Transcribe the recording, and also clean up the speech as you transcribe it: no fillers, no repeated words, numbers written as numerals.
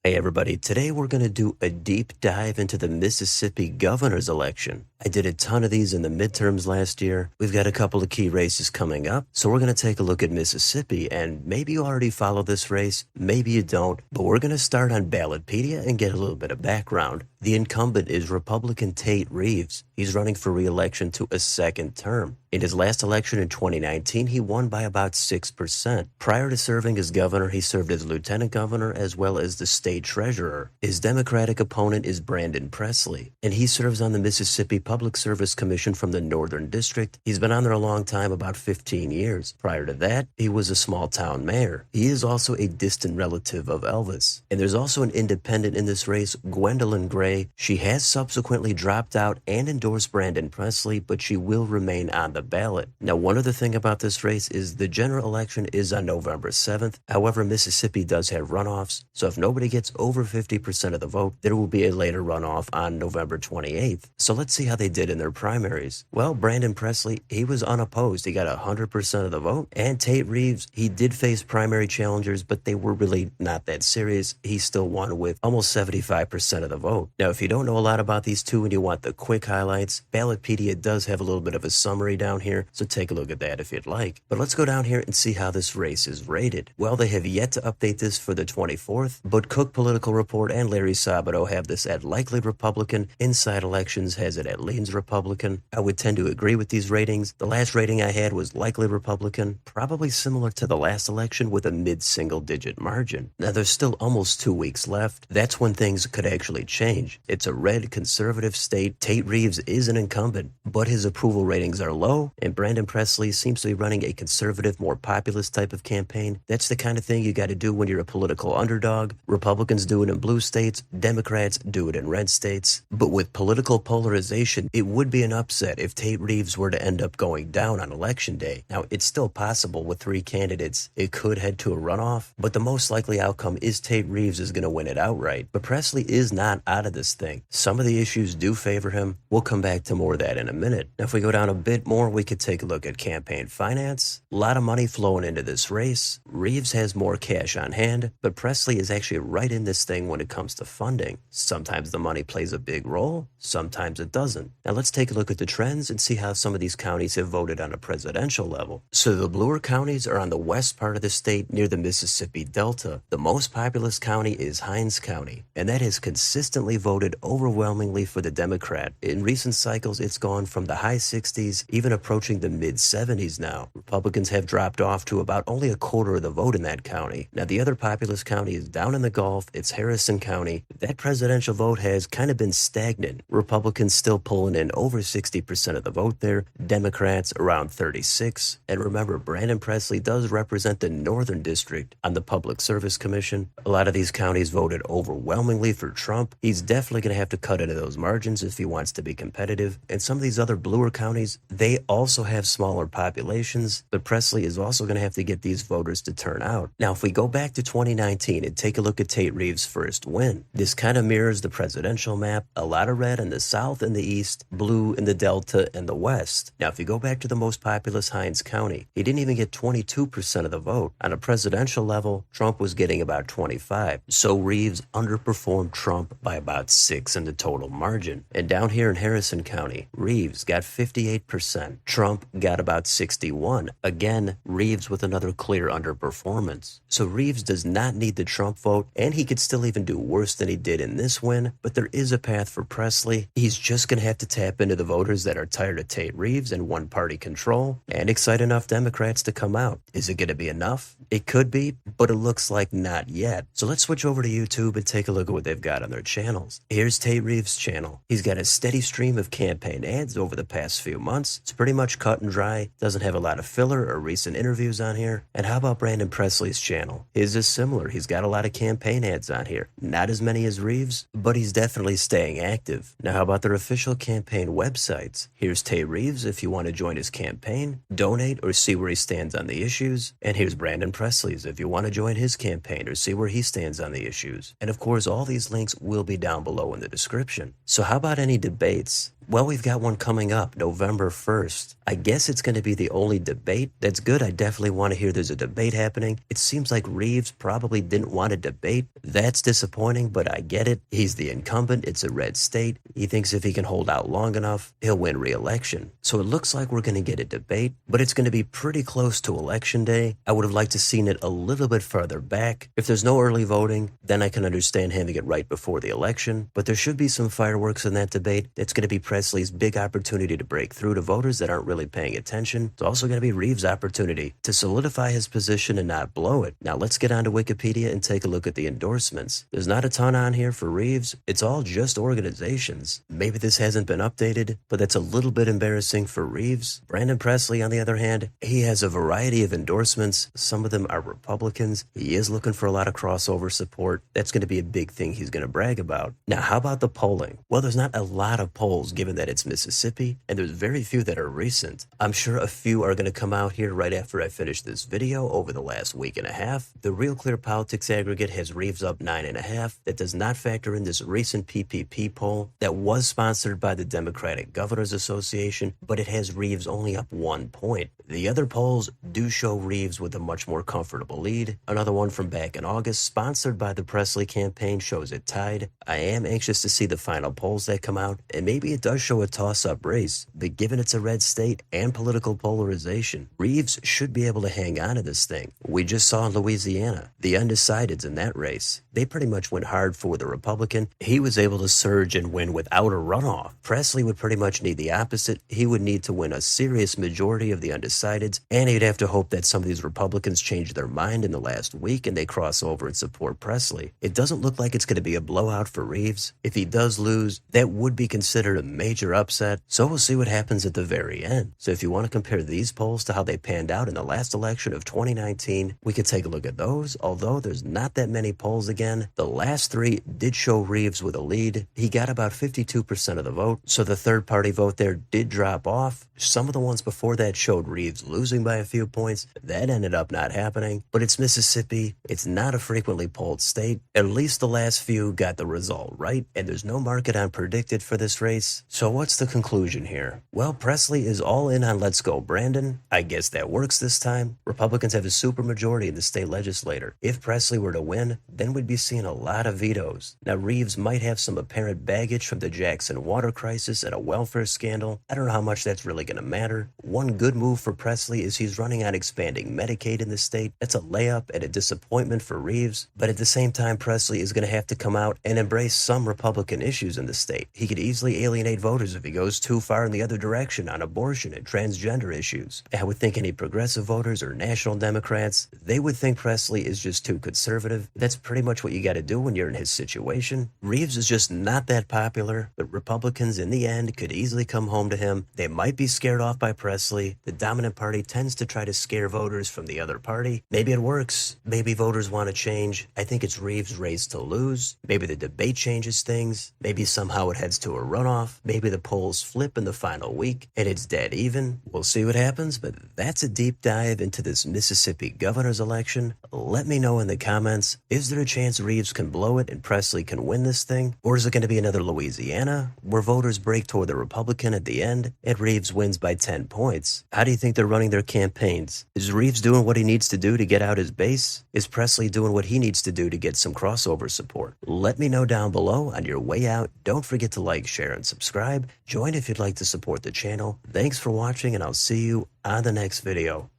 Hey everybody, today we're going to do a deep dive into the Mississippi governor's election. I did a ton of these in the midterms last year. We've got a couple of key races coming up, so we're going to take a look at Mississippi, and maybe you already follow this race, maybe you don't, but we're going to start on Ballotpedia and get a little bit of background. The incumbent is Republican Tate Reeves. He's running for re-election to a second term. In his last election in 2019, he won by about 6%. Prior to serving as governor, he served as lieutenant governor as well as the state treasurer. His Democratic opponent is Brandon Presley, and he serves on the Mississippi Public Service Commission from the Northern District. He's been on there a long time, about 15 years. Prior to that, he was a small-town mayor. He is also a distant relative of Elvis. And there's also an independent in this race, Gwendolyn Gray. She has subsequently dropped out and endorsed Brandon Presley, but she will remain on the ballot. Now, one other thing about this race is the general election is on November 7th. However, Mississippi does have runoffs, so if nobody gets over 50% of the vote, there will be a later runoff on November 28th. So let's see how they did in their primaries. Well, Brandon Presley, he was unopposed. He got 100% of the vote. And Tate Reeves, he did face primary challengers, but they were really not that serious. He still won with almost 75% of the vote. Now, if you don't know a lot about these two and you want the quick highlights, Ballotpedia does have a little bit of a summary down here, so take a look at that if you'd like. But let's go down here and see how this race is rated. Well, they have yet to update this for the 24th, but Cook Political Report and Larry Sabato have this at likely Republican. Inside Elections has it at leans Republican. I would tend to agree with these ratings. The last rating I had was likely Republican, probably similar to the last election with a mid-single digit margin. Now, there's still almost 2 weeks left. That's when things could actually change. It's a red conservative state. Tate Reeves is an incumbent, but his approval ratings are low, and Brandon Presley seems to be running a conservative, more populist type of campaign. That's the kind of thing you got to do when you're a political underdog. Republicans do it in blue states, Democrats do it in red states. But with political polarization, it would be an upset if Tate Reeves were to end up going down on election day. Now, it's still possible with 3 candidates. It could head to a runoff, but the most likely outcome is Tate Reeves is going to win it outright. But Presley is not out of this thing. Some of the issues do favor him. We'll come back to more of that in a minute. Now, if we go down a bit more, we could take a look at campaign finance. A lot of money flowing into this race. Reeves has more cash on hand, but Presley is actually right in this thing when it comes to funding. Sometimes the money plays a big role, sometimes it doesn't. Now let's take a look at the trends and see how some of these counties have voted on a presidential level. So the bluer counties are on the west part of the state near the Mississippi Delta. The most populous county is Hinds County, and that has consistently voted overwhelmingly for the Democrat. In recent cycles, it's gone from the high 60s, even approaching the mid-70s now. Republicans have dropped off to about only a quarter of the vote in that county. Now, the other populous county is down in the Gulf. It's Harrison County. That presidential vote has kind of been stagnant. Republicans still pulling in over 60% of the vote there. Democrats around 36. And remember, Brandon Presley does represent the Northern District on the Public Service Commission. A lot of these counties voted overwhelmingly for Trump. He's definitely going to have to cut into those margins if he wants to be competitive. And some of these other bluer counties, they also have smaller populations, but Presley is also going to have to get these voters to turn out. Now, if we go back to 2019 and take a look at Tate Reeves' first win, this kind of mirrors the presidential map. A lot of red in the south and the east, blue in the delta and the west. Now, if you go back to the most populous Hinds County, he didn't even get 22% of the vote. On a presidential level, Trump was getting about 25. So Reeves underperformed Trump by about 6 in the total margin. And down here in Harrison County, Reeves got 58%. Trump got about 61. Again, Reeves with another clear underperformance. So Reeves does not need the Trump vote, and he could still even do worse than he did in this win, but there is a path for Presley. He's just going to have to tap into the voters that are tired of Tate Reeves and one-party control, and excite enough Democrats to come out. Is it going to be enough? It could be, but it looks like not yet. So let's switch over to YouTube and take a look at what they've got on their channels. Here's Tate Reeves' channel. He's got a steady stream of campaign ads over the past few months. It's pretty much cut and dry, doesn't have a lot of filler or recent interviews on here. And how about Brandon Presley's channel? His is similar. He's got a lot of campaign ads on here. Not as many as Reeves, but he's definitely staying active. Now, how about their official campaign websites? Here's Tate Reeves if you want to join his campaign, donate, or see where he stands on the issues. And here's Brandon Presley's if you want to join his campaign or see where he stands on the issues. And of course, all these links will be down below in the description. So how about any debates? Well, we've got one coming up November 1st. I guess it's going to be the only debate. That's good. I definitely want to hear there's a debate happening. It seems like Reeves probably didn't want a debate. That's disappointing, but I get it. He's the incumbent. It's a red state. He thinks if he can hold out long enough, he'll win re-election. So it looks like we're going to get a debate, but it's going to be pretty close to Election Day. I would have liked to seen it a little bit further back. If there's no early voting, then I can understand having it right before the election, but there should be some fireworks in that debate. It's going to be Presley's big opportunity to break through to voters that aren't really paying attention. It's also going to be Reeves' opportunity to solidify his position and not blow it. Now let's get onto Wikipedia and take a look at the endorsements. There's not a ton on here for Reeves. It's all just organizations. Maybe this hasn't been updated, but that's a little bit embarrassing for Reeves. Brandon Presley, on the other hand, he has a variety of endorsements. Some of them are Republicans. He is looking for a lot of crossover support. That's going to be a big thing he's going to brag about. Now, how about the polling? Well, there's not a lot of polls given that it's Mississippi, and there's very few that are recent. I'm sure a few are going to come out here right after I finish this video over the last week and a half. The Real Clear Politics aggregate has Reeves up 9.5. That does not factor in this recent PPP poll that was sponsored by the Democratic Governors Association, but it has Reeves only up 1 point. The other polls do show Reeves with a much more comfortable lead. Another one from back in August, sponsored by the Presley campaign, shows it tied. I am anxious to see the final polls that come out, and maybe it does show a toss-up race, but given it's a red state and political polarization, Reeves should be able to hang on to this thing. We just saw in Louisiana, the undecideds in that race. They pretty much went hard for the Republican. He was able to surge and win without a runoff. Presley would pretty much need the opposite. He would need to win a serious majority of the undecideds, and he'd have to hope that some of these Republicans change their mind in the last week and they cross over and support Presley. It doesn't look like it's going to be a blowout for Reeves. If he does lose, that would be considered a major upset, so we'll see what happens at the very end. So if you want to compare these polls to how they panned out in the last election of 2019, we could take a look at those, although there's not that many polls again. The last three did show Reeves with a lead. He got about 52% of the vote, so the third-party vote there did drop off. Some of the ones before that showed Reeves losing by a few points. That ended up not happening, but it's Mississippi. It's not a frequently polled state. At least the last few got the result right, and there's no market on predicted for this race. So what's the conclusion here? Well, Presley is all in on Let's Go Brandon. I guess that works this time. Republicans have a supermajority in the state legislature. If Presley were to win, then we'd be seeing a lot of vetoes. Now, Reeves might have some apparent baggage from the Jackson water crisis and a welfare scandal. I don't know how much that's really going to matter. One good move for Presley is he's running on expanding Medicaid in the state. That's a layup and a disappointment for Reeves. But at the same time, Presley is going to have to come out and embrace some Republican issues in the state. He could easily alienate voters if he goes too far in the other direction on abortion and transgender issues. I would think any progressive voters or national Democrats, they would think Presley is just too conservative. That's pretty much what you got to do when you're in his situation. Reeves is just not that popular, but Republicans in the end could easily come home to him. They might be scared off by Presley. The dominant party tends to try to scare voters from the other party. Maybe it works. Maybe voters want to change. I think it's Reeves' race to lose. Maybe the debate changes things. Maybe somehow it heads to a runoff. Maybe the polls flip in the final week and it's dead even. We'll see what happens, but that's a deep dive into this Mississippi governor's election. Let me know in the comments, is there a chance Reeves can blow it and Presley can win this thing? Or is it going to be another Louisiana where voters break toward the Republican at the end and Reeves wins by 10 points? How do you think they're running their campaigns? Is Reeves doing what he needs to do to get out his base? Is Presley doing what he needs to do to get some crossover support? Let me know down below on your way out. Don't forget to like, share, and subscribe. Join if you'd like to support the channel. Thanks for watching, and I'll see you on the next video.